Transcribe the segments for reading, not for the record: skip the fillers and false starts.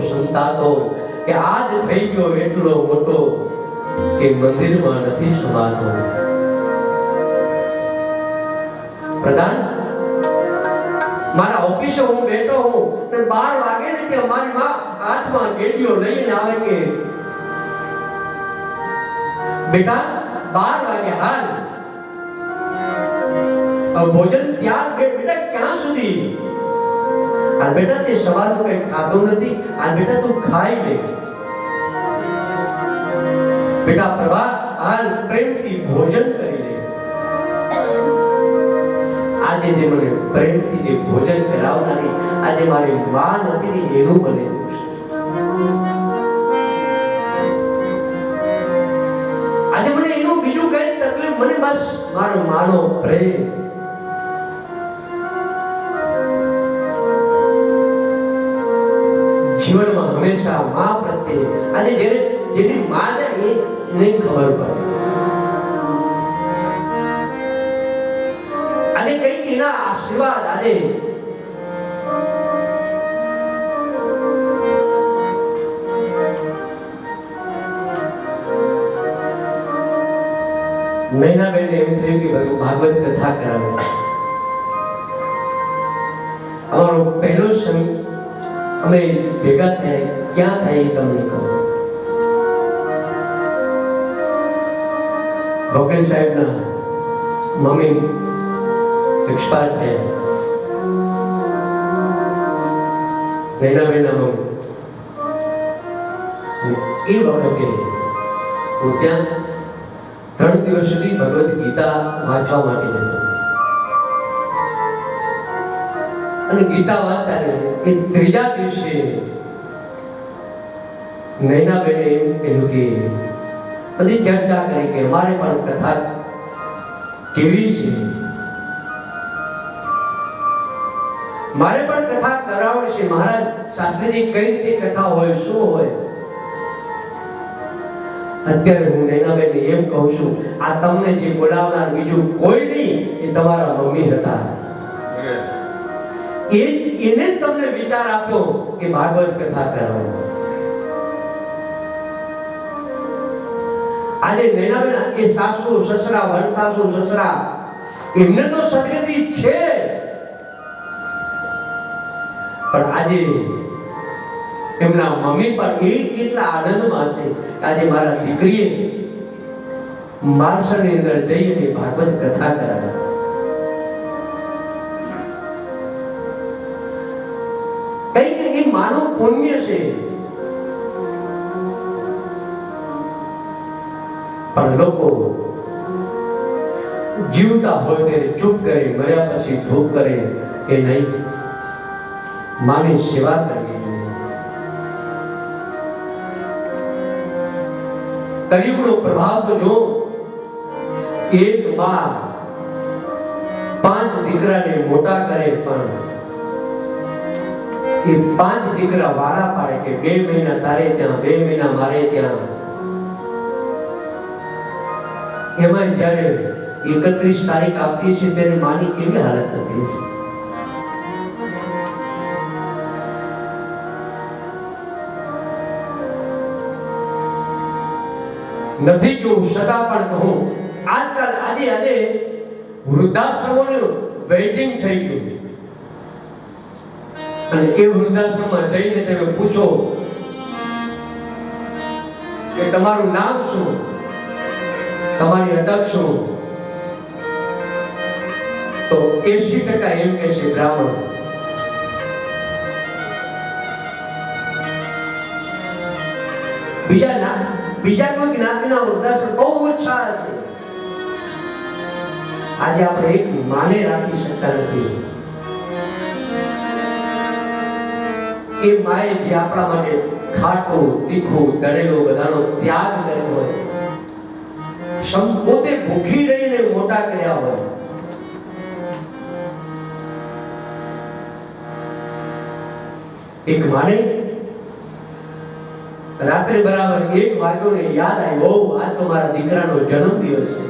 સંતાતો કે આજ થઈ ગયો એટલો મોટો કે મંદિરમાં નથી સમાતો. પ્રધાન, મારા ઓફિસે હું બેઠો હું ને 12 વાગે ને ત્યાં મારી માં હાથમાં ગેડીઓ લઈને આવે કે બેટા 12 વાગે હાલ ભોજન ત્યાર બેટા ક્યાં સુધી? આ બેટા તે સવારનું કઈ ખાધું નથી, આ બેટા તું ખાઈ લે. બેટા પ્રભા હાલ પ્રેમથી ભોજન કરી લે. આજે જે મને પ્રેમથી જે ભોજન કરાવનારી આજે મારી માં નથી ને એનું મને દુઃખ છે. આજે મને એનું બીજું કઈ તકલીફ, મને બસ મારો માનો પ્રેમ. જીવનમાં હંમેશા માં પ્રત્યે આજે જેની માં ને એને ખબર પડે. આજે કઈક એના આશીર્વાદ આજે નૈનાબેન એમ થયું કે ભાગવત કથા કરાવે. અમારો પહેલો અમે ભેગા થયા ક્યાં થાય તમને ખબર? વકીલ સાહેબના મમ્મી એક્સપાયર થયા. નૈનાબેનના મમ્મી. એ વખતે હું ત્યાં 3 દિવસ સુધી ભગવદ ગીતા વાંચવા માટે જતો અને ગીતા વાંચતા ને એ ત્રીજા દિવસે નૈનાબેને એમ કહ્યું કે બધી ચર્ચા કરી કે અમારે પણ કથા કેવી છે, મારે પણ કથા કરાવવી છે. મહારાજ શાસ્ત્રીજી કઈ રીતે કથા હોય, શું હોય? અત્યારે હું નૈનાબેનને એમ કહું છું, આ તમને જે બોલાવનાર બીજું કોઈ નહીં, એ તમારા મમ્મી હતા. એને તમને વિચાર આપ્યો કે ભાગવત કથા કરાવો. આજે નૈનાબેન એ સાસુ સસરા વણસાસુ સસરા એમને તો સદગતિ છે, પણ આજે એમના મમ્મી પણ એટલા આનંદમાં છે કે આજે મારા દીકરીએ માર્શલની અંદર જઈ અને ભાગવત કથા કરાવી. કઈક એ માનવ પુણ્ય છે. પણ લોકો જીવતા હોય ત્યારે ચૂપ કરે, મર્યા પછી ધૂપ કરે કે નહીં, માની સેવા કરવી જોઈએ. કળિયુગનો પ્રભાવ તો જો, એક માં 5 દીકરાને મોટા કરે પણ એ 5 દીકરા વાળા પાડે કે 2 મહિના તારે ત્યાં, 2 મહિના મારે ત્યાં. એમાં જ્યારે 31 તારીખ આવતી છે ત્યારે માની કેવી હાલત થતી છે. નથી કહું, સદા પણ કહું, આજે વૃદ્ધાશ્રમોનું વેઇટિંગ થઈ ગયું. અને એ વૃદ્ધાશ્રમમાં જઈને તમે પૂછો કે તમારું નામ શું, તમારી અટક શું, તો 80% એમ કહે છે બ્રાહ્મણ. બીજા કોઈ જ્ઞાતિના વૃદ્ધાશ્રમ બહુ ઓછા છે. આજે આપણે એક માને રાખી શકતા નથી. એ માએ જે આપણા માટે ખાટું તીખું તળેલું બધાનો ત્યાગ કર્યો હોય, પોતે ભૂખી રહીને મોટા કર્યા હોય, એક માને રાત્રે બરાબર 1 વાગ્યો ને યાદ આવ્યો, આજ તો મારા દીકરાનો જન્મદિવસ છે.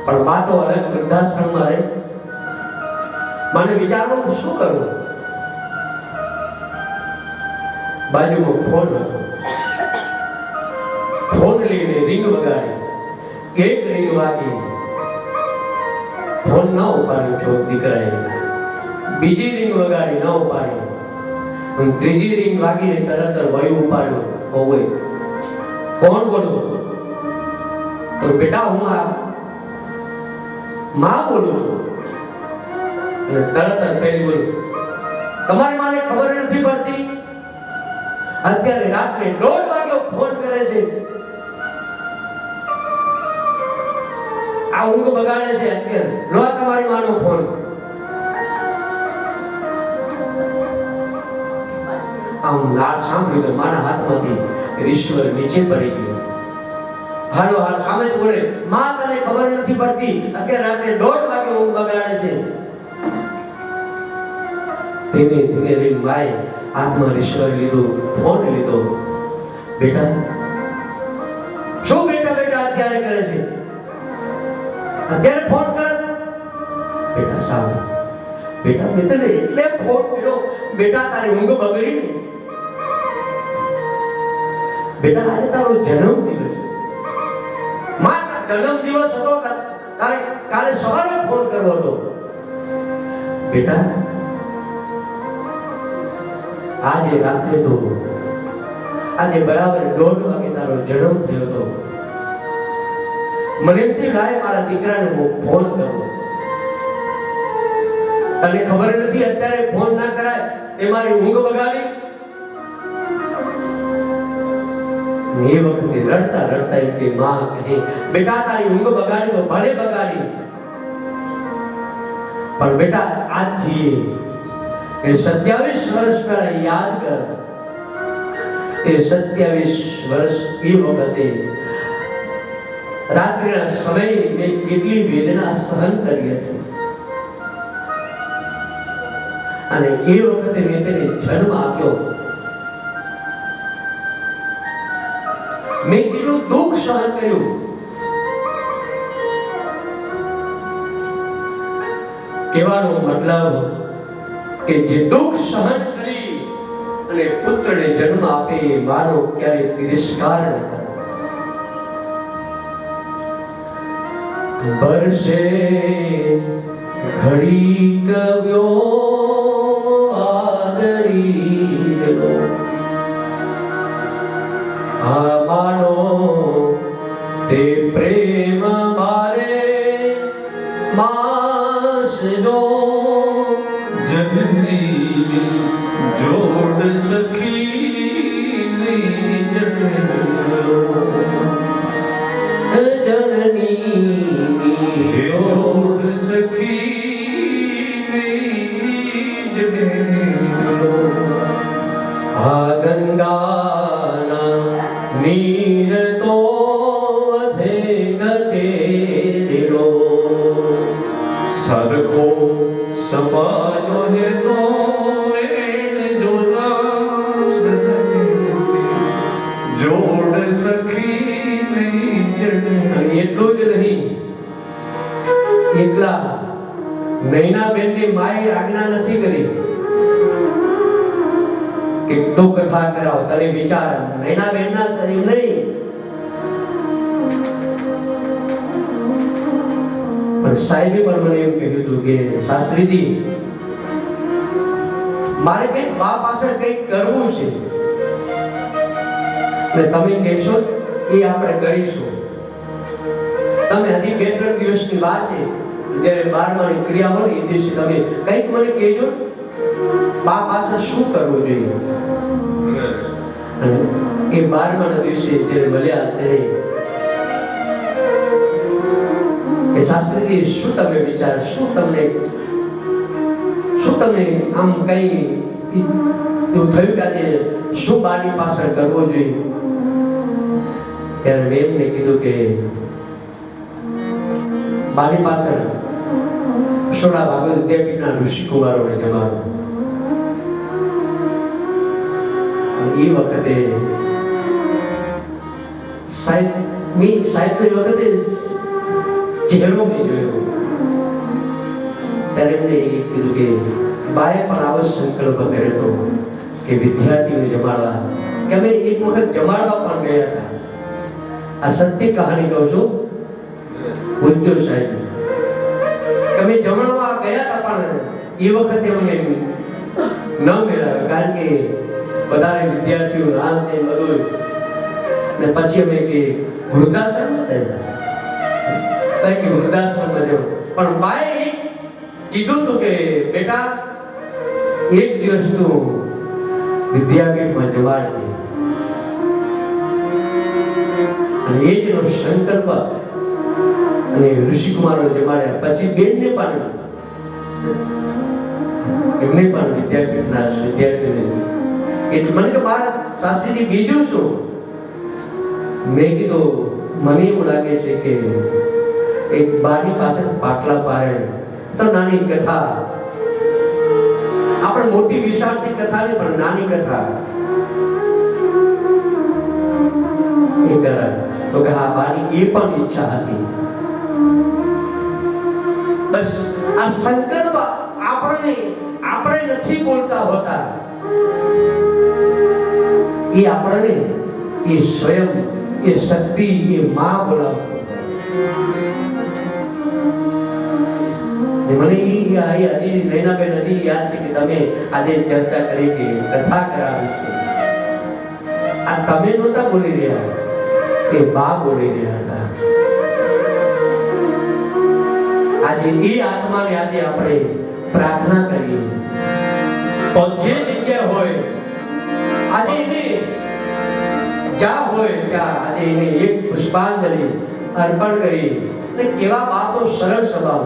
પણ બા તો અલગ વૃદ્ધાશ્રમમાં રહે, મને વિચારવાનું શું કરવું. બાજુમાં ફોન હતો. ફોન લઈને રિંગ વગાડી. એક રિંગ વાગી, ફોન ના ઉપાડ્યો છો દીકરાએ. બીજી રિંગ વગાડી, ના ઉપાડી. ત્રીજી રિંગ વાગીને તરત જ વયું ઉપાડ્યો. ઓય કોણ બોલો? તો બેટા હું આ માં બોલું છું. અને તરત જ પહેલી બોલું, તમારી માને ખબર નથી પડતી? અત્યારે રાત્રે 1:30 વાગ્યો ફોન કરે છે. આ ઊંઘ બગાડે છે. અત્યારે લો તમારી માનો ફોન. આમ લાળ સાંભળ્યું તો માના હાથમાંથી રિસીવર નીચે પડી ગયો. હાલો હાલ સામે જ બોલે, માં તને ખબર નથી પડતી? અત્યારે રાત્રે 1:30 વાગે ઊંઘ બગાડે છે. ધીમે ધીમે રીંગ વાય, હાથમાં રિસીવર લીધું, ફોન લીધો. બેટા શું બેટા બેટા અત્યારે કરે છે? અત્યારે ફોન કર. બેટા સાવ બેટા મેં તને એટલે ફોન કર્યો બેટા, તારી ઊંઘ બગડી ને. બેટા આજે તારો જન્મ દિવસ. માં જન્મ દિવસ હતો, તારે કાલે સવારે ફોન કરવો હતો. બેટા આજે રાત્રે તો આજે બરાબર 1:30 વાગે તારો જન્મ થયો હતો. મને એમ થયું લાય મારા દીકરાને હું ફોન કરું. તને ખબર નથી અત્યારે ફોન ના કરાય, એ મારી ઊંઘ બગાડી. એ વખતે રડતા રડતા એમ કે માં કહે, બેટા તારી ઊંઘ બગાડી તો ભલે બગાડી, પણ બેટા આજથી એ 27 વર્ષ પહેલા યાદ કર. એ 27 વર્ષ એ વખતે રાત્રિના સમયે મેં કેટલી વેદના સહન કરી હશે. અને એ વખતે મેં તેને જન્મ આપ્યો. મેં કેટલું દુઃખ સહન કર્યું. કહેવાનો મતલબ કે જે દુઃખ સહન કરી અને પુત્રને જન્મ આપે એ માનો ક્યારે તિરસ્કાર ન કરે. વર્ષે ઘડી ગવ્યો આદરીલો, આ માનો તે પ્રેમ મારે માસજો. જનની જોડ સખી નહીં જડલો, જનની જોડ સખી નહીં જડલો. આ ગંગાના નીર તો વધે ઘટે દિલો, સરખો સમાયો હેનો એણ જોલા, જોડ સખી નહીં જડલો. અને એટલું જ નહીં, એકલા નૈનાબેનની માએ આજ્ઞા નથી કરી કે તું કથા કરાવ. તને વિચાર, નૈનાબેનના શરીર નહીં પણ સાહેબે પણ મને એમ કહ્યું હતું કે શાસ્ત્રીજી મારે કંઈક બા પાછળ કંઈક કરવું છે, અને તમે કહેશો એ આપણે કરીશું. તમે હજી 2-3 દિવસની વાત છે, જ્યારે 12માની ક્રિયા હોય એ દિવસે તમે કંઈક મને કહેજો બા પાછળ શું કરવું જોઈએ. અને એ 12માના દિવસે જ્યારે મળ્યા ત્યારે એ શાસ્ત્રીજી શું તમે વિચાર, શું તમને આમ કઈ એવું થયું કે આજે શું બાની પાછળ કરવો જોઈએ? ત્યારે મેં એમને કીધું કે બાની પાછળ સોડા ભાગવત વિદ્યાપીઠના ઋષિકુમારોને જમાડો. એ વખતે સાહેબ એ વખતે ચહેરો મેં જોયો. ત્યારે એમને એ કીધું કે બાએ પણ આવો સંકલ્પ કર્યો હતો કે વિદ્યાર્થીઓને જમાડવા, કે અમે એક વખત જમાડવા પણ ગયા હતા. આ સત્ય કહાની કહું છું ઉદ્યોગ સાહેબ, કે અમે જમાડવા ગયા હતા પણ એ વખતે અમને ન મેળવ્યા, કારણ કે વધારે વિદ્યાર્થીઓ નામ તે બધું, ને પછી અમે કે વૃદ્ધાશ્રમમાં સાહેબ કે વૃદ્ધાશ્રમમાં જવું. પણ બાએ કીધું હતું કે બેટા એક દિવસ તું વિદ્યાપીઠમાં જવાડજે, અને એ જેનો સંકલ્પ અને ઋષિકુમારો જમાડ્યા. પછી બેનને પણ એમને પણ વિદ્યાપીઠના વિદ્યાર્થીઓને એટલે મને કે મારા શાસ્ત્રીજી બીજું શું? મેં કીધું મને એવું લાગે છે કે એક બાની પાસે પાટલા પારે તો નાની કથા, આપણે મોટી વિશાળથી કથા નહીં પણ નાની કથા એ કરાય. તો કે હા બાની એ પણ ઈચ્છા હતી. બસ આ સંકલ્પ આપણે નથી બોલતા હોતા, એ આપણને એ સ્વયં એ શક્તિ એ માં બોલાવતો. મને હજી નૈનાબેન હજી યાદ છે કે તમે આજે ચર્ચા કરી કે કથા કરાવી છે. આ તમે નહોતા બોલી રહ્યા, એ બા બોલી રહ્યા હતા. આજે એ આત્માને આજે આપણે પ્રાર્થના કરીએ, જે જગ્યા હોય આજે એને જ્યાં હોય ત્યાં આજે એને એક પુષ્પાંજલિ અર્પણ કરી. અને કેવા બાપો સરળ સ્વભાવ,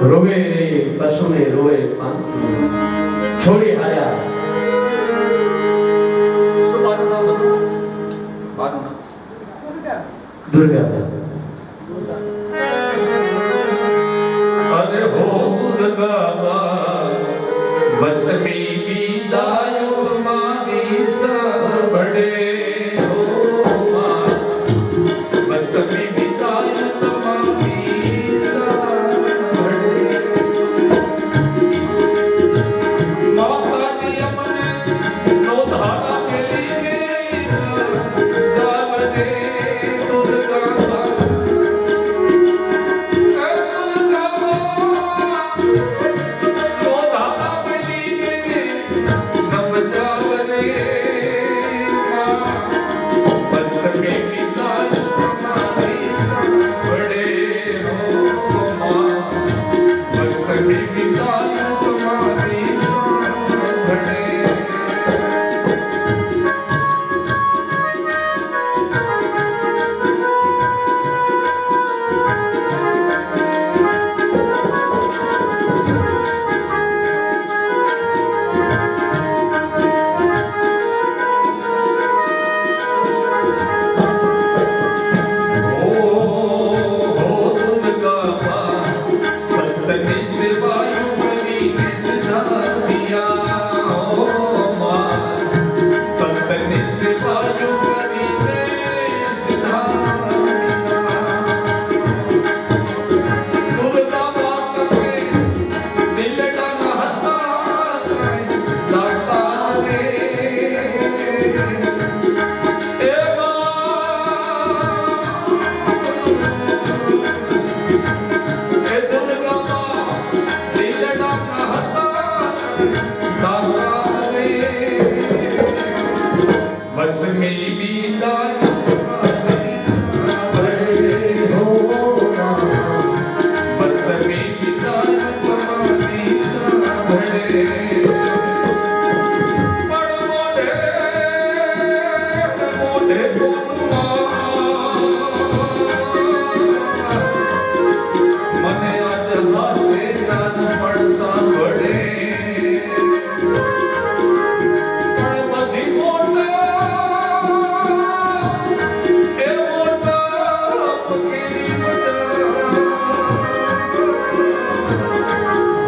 રોવે રે પશુને રોવે પાંખી છોડી હાર્યા. શું બાનું નામ હતું? બાનું નામ દુર્ગા. અરે હો દુર્ગા બસ મી વિદાયો મારી સાંભળે, હો માં બસ મી વિદાયો તમારી સાંભળે. માતાજી અમને નો ધારા ખેલી ગઈ જાવને દુર્ગા.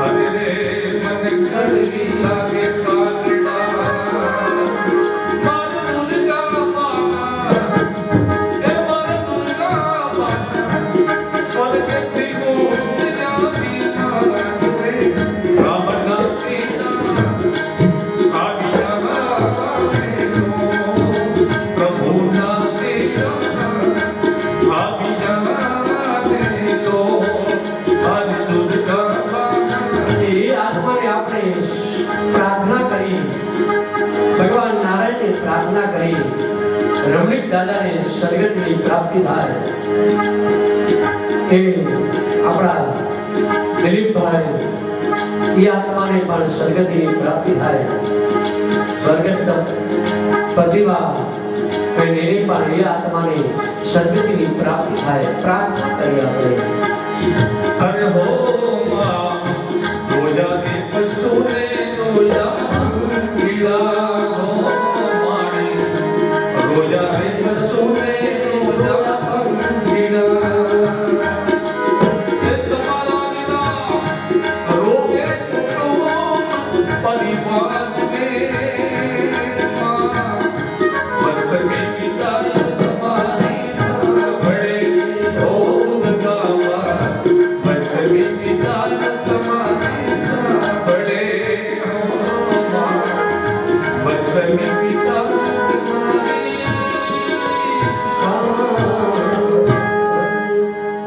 હરે રે મન કડવી પ્રાર્થના કરી, ભગવાન નારાયણને પ્રાર્થના કરી રમણીક દાદાને સદગતિની પ્રાપ્તિ થાય, એ આપણા દિલીપભાઈ એ આત્માને પણ સદગતિની પ્રાપ્તિ થાય, સ્વર્ગસ્થ પ્રતિભા કઈ પણ એ આત્માને સદગતિની પ્રાપ્તિ થાય. પ્રાર્થના કરી આપણે. અરે હો માં રોજા કે પશુને રોજા પીડા હો માણી, રોજા કે પશુને રોજા પીડા, એ તમારા વિના રોગે ટૂટો પરિવારને બસ મેં પિતા તમારી સાંભળે હો ગાવા, બસ મેં પિતા તમારી સાંભળે હો માં, બસ મેં પિતા તમારી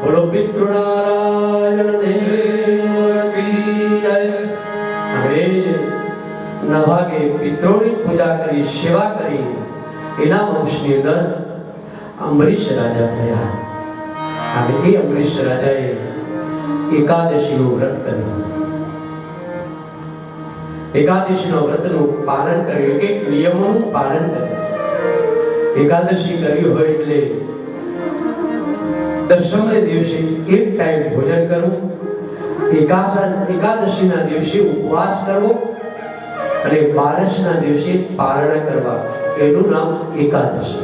બોલો પિતૃનારાયણ દેવ કી જય. હવે નભાગે પિતૃની પૂજા કરી, સેવા કરી, એના વંશની અંદર અંબરીશ રાજા થયા. અને એ અંબરીશ રાજાએ એકાદશીનું વ્રત કર્યું. એકાદશીના વ્રતનું પાલન કર્યું, એક નિયમોનું પાલન કર્યું. એકાદશી કરી હોય એટલે દશમને દિવસે એક ટાઈમ ભોજન કરવું, એકાદશીના દિવસે ઉપવાસ કરવો અને બારસના દિવસે પારણા કરવા, એનું નામ એકાદશી.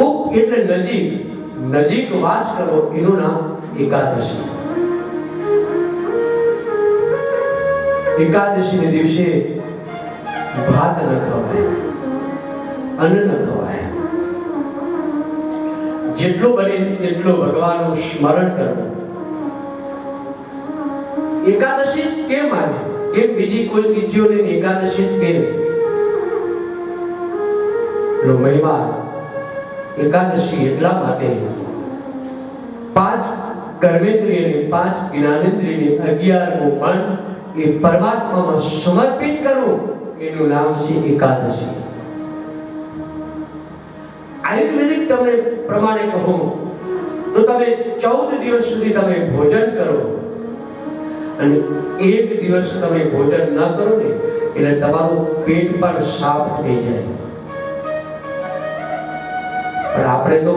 ઉપ એટલે નજીક, નજીક વાસ કરવો, એનું નામ એકાદશી. એકાદશીને દિવસે ભાત ન ખવાય, અન્ન ન ખવાય. જેટલું બને તેટલું ભગવાનનું સ્મરણ કરવું. એકાદશી કેમ આવી? કેમ બીજી કોઈ તિથિઓની એકાદશી કેમ? નો મહિમા એકાદશી એટલા માટે, 5 કર્મેન્દ્રિયને 5 જ્ઞાનેન્દ્રિયને 11મું મન એ પરમાત્મામાં સમર્પિત કરવું, એનું નામ છે એકાદશી. આયુર્વેદિક તમને પ્રમાણે કહું તો તમે 14 દિવસ સુધી તમે ભોજન કરો અને 1 દિવસ તમે ભોજન ન કરો ને એટલે તમારું પેટ પણ સાફ થઈ જાય. પણ આપણે તો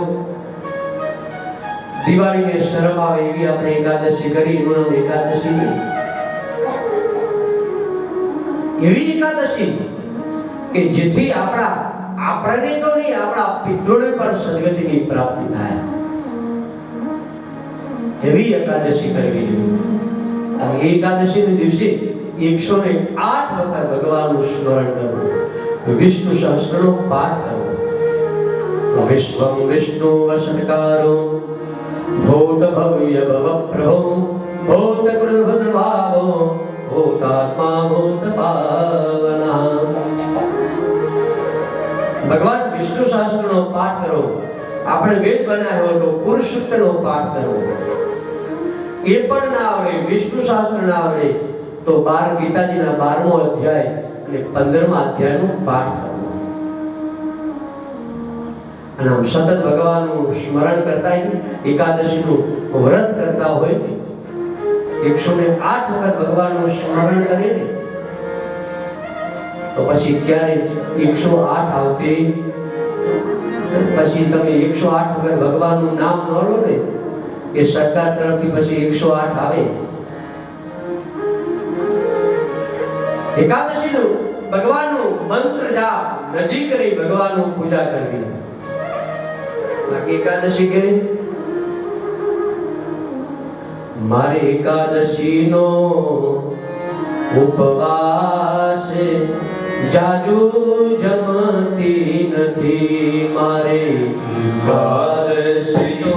દિવાળીને શરમ આવે એવી આપણે એકાદશી કરી, એનું નામ એકાદશી નહીં. એવી એકાદશી કે જેથી આપણને તો નહીં, આપણા પિતૃને પણ સદગતિની પ્રાપ્તિ થાય, એવી એકાદશી કરવી જોઈએ. અને એકાદશીના દિવસે 108 વખત ભગવાનનું સ્મરણ કરવું, વિષ્ણુ સહસ્રનો પાઠ કરવો. વિશ્વં વિષ્ણુ વસનકારો ભૂત ભવ્ય ભવ પ્રભો ભૂત કૃત ભાવો ભૂતાત્મા ભૂત પાવના. ભગવાન વિષ્ણુ સહસ્રનો પાઠ કરો. આપણે વેદ બનાવ્યો હોય તો પુરુષ સૂક્તનો પાઠ કરવો. એ પણ ના આવડે, વિષ્ણુ સહસ્ત્ર ના આવડે તો 12 ગીતાજીના 12મો અધ્યાય અને 15મા અધ્યાયનો પાઠ કરવો. અને આમ સતત ભગવાનનું સ્મરણ કરતા એકાદશીનું વ્રત કરતા હોય ને 108 વખત ભગવાનનું સ્મરણ કરે ને તો પછી ક્યારે 108 આવતી, પછી તમે 108 વખત ભગવાનનું નામ ન લો ને એ સરકાર તરફથી પછી 108 આવે. એકાદશીનું ભગવાનનું મંત્ર જાપ, નજીક રહી ભગવાનનું પૂજા કરવી. બાકી એકાદશી કે મારે એકાદશીનો ઉપવાસ જાજુ જમતી નથી, મારે એકાદશીનો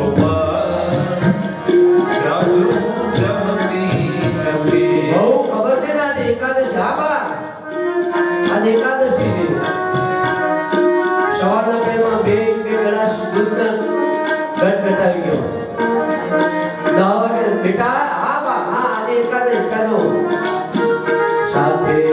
ઉપવાસ જાજુ જમતી નથી. બહુ ખબર છે ને આજે એકાદશી. આબા આજે એકાદશી છે. સવારના પેરમાં બે ગ્લાસ દૂધના ગટગટાવી ગયો. 10 વાગે બેટા, હા બા, હા આજે એકાદશી ભાષાનો